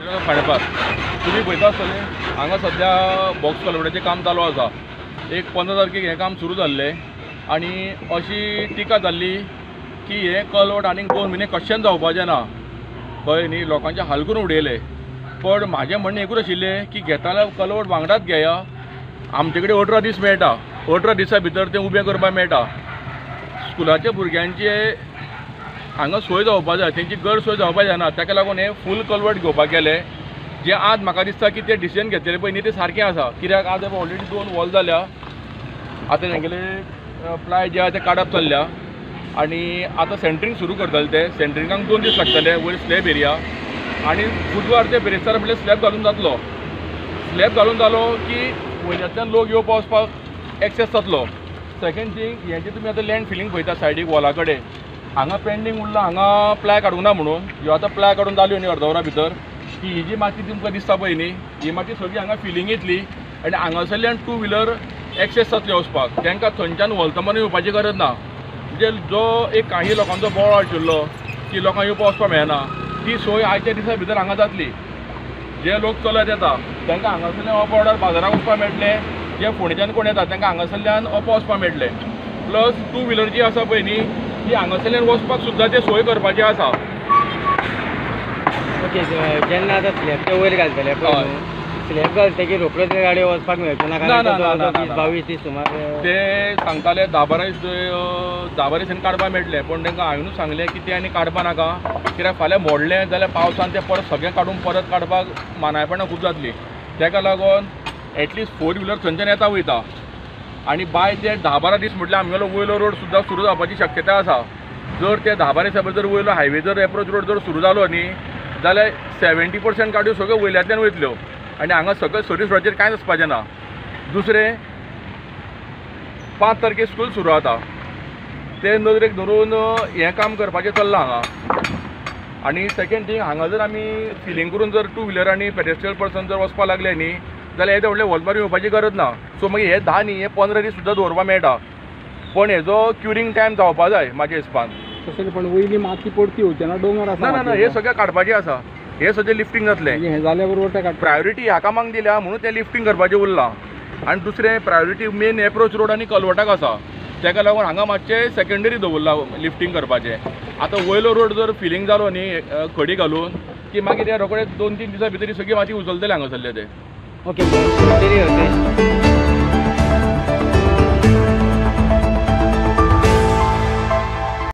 खांडेपार तुम्ही पळयता आसतले हांगा सध्या बॉक्स कलवटाचें काम चालू आसा। एक 15 तारखेक हें काम सुरू जाल्लें आनी अशी टिका जाल्ली की हे कलवट आनीक 2 म्हयने कशेंच जावपाचें ना, कळ्ळें न्ही। लोकांचे हाल करून उडयले। पण म्हाजें म्हणणें एकूच आशिल्लें की घेता जाल्यार कलवट वांगडाच घेया। आमचे कडेन 18 दीस मेळटा, 18 दिसां भितर तें उबें करपाक मेळटा। स्कुलाच्या भुरग्यांचे हांगा सोय जावपाक जाय, तेंची गैर सोय जावपाक जायना, ताका लागून हे फूल कलवट घेवपाक गेले। जे आज म्हाका दिसता की तें डिसिजन घेतलेलें पळय न्ही तें सारकें आसा, कित्याक आज ऑलरेडी 2 वॉल जाल्या। आतां तेंगेले प्लाय जे आसा ते काडप चल्ल्या आनी आतां सेंटरींग सुरू करतले। ते सेंटरिंगाक 2 दीस लागतले वयर स्लॅब एरिया आनी बुधवार ते बेरेस्तार म्हटल्यार स्लॅब घालून जातलो। स्लॅब घालून जालो की वयल्यातल्यान लोक येवपा वचपाक एक्सेस जातलो। सेकेंड थिंग हेंचे तुमी आतां लँड फिलींग पळयता सायडीक वॉला कडेन हांगा पेंडींग उरला, हांगा प्लाय काडूंक ना म्हणून। ह्यो आतां प्लाय काडून जाल्यो न्ही अर्द वरा भितर की ही जी माती तुमकां दिसता पळय न्ही ही माती सगळी हांगा फिलींग येतली आनी हांगासरल्यान 2 व्हिलर एक्सेस जातले वचपाक। तांकां थंयच्यान वलतमान येवपाची गरज ना। म्हणजे जो एक काही लोकांचो बोवाळ आशिल्लो की लोकांक येवपा वचपाक मेळना ती सोय आयच्या दिसा भितर हांगा जातली। जे लोक चलत येता तांकां हांगासरल्यान अप ऑर्डर बाजाराक वचपाक मेळटलें, जे फोंडेच्यान कोण येता तांकां हांगासरल्यान अप वचपाक मेळटलें। प्लस 2 व्हिलर जी आसा पळय न्ही ती हांगासरल्यान वचपाक सुद्दां ते सोय करपाची आसा। ओके, जेन्ना आतां स्लॅबचे वयर घालतले पळय स्लॅब घालतकीर रोखडोच गाडयो वचपाक मेळच्यो ना, 22 दीस सुमार ते सांगताले 10-12 दीस काडपाक मेळटले। पण तांकां हांवेंनूच सांगलें की ते आनी काडपा नाका, कित्याक फाल्यां मोडलें जाल्यार पावसान तें परत सगळें काडून परत काडपाक मानायपणां खूब जातलीं। ताका लागून एटलिस्ट 4 व्हिलर थंयच्यान येता वयता आनी बाय ते 10-12 दीस म्हटल्यार आमगेलो वयलो रोड सुद्दां सुरू जावपाची शक्यताय आसा। जर ते 10-12 दिसा भितर वयलो हायवे जर एप्रोच रोड जर सुरू जालो न्ही जाल्यार 70% गाडयो सगळ्यो वयल्यातल्यान वयतल्यो आनी हांगा सकयल सर्वीस रोडाचेर कांयच वचपाचें ना। दुसरें 5 तारखेक स्कूल सुरू जाता, ते नदरेक धरून हें काम करपाचें चल्लां हांगा। आनी सेकेंड थींग हांगा जर आमी फिलींग करून जर 2 व्हिलर आनी पेडेस्ट्रियल पर्सन जर वचपाक लागले न्ही जाल्यार येदे व्हडले वॉलमार येवपाची गरज ना। सो मागीर हे 10 न्ही हे 15 दीस सुद्दां दवरपाक मेळटा। पण हेजो क्युरिंग टायम जावपाक जाय म्हाज्या हिसपान। तशें पण वयली माती पडती होवचे ना, दोंगर आसा ना हे सगळें काडपाचें आसा, हे सगळें लिफ्टिंग जातलें। हें जाल्या बरोबर ते प्रायोरिटी ह्या कामाक दिल्या म्हणून तें लिफ्टिंग करपाचें उरलां। आनी दुसरें प्रायोरिटी मेन एप्रोच रोड आनी कलवटाक आसा, ताका लागून हांगा मातशें सेकंडरी दवरलां लिफ्टिंग करपाचें। आतां वयलो रोड जर फिलींग जालो न्ही खडी घालून की मागीर ते रोखडेच 2-3 दिसां भितर ही सगळी माती उजलतले हांगासरले ते। ओके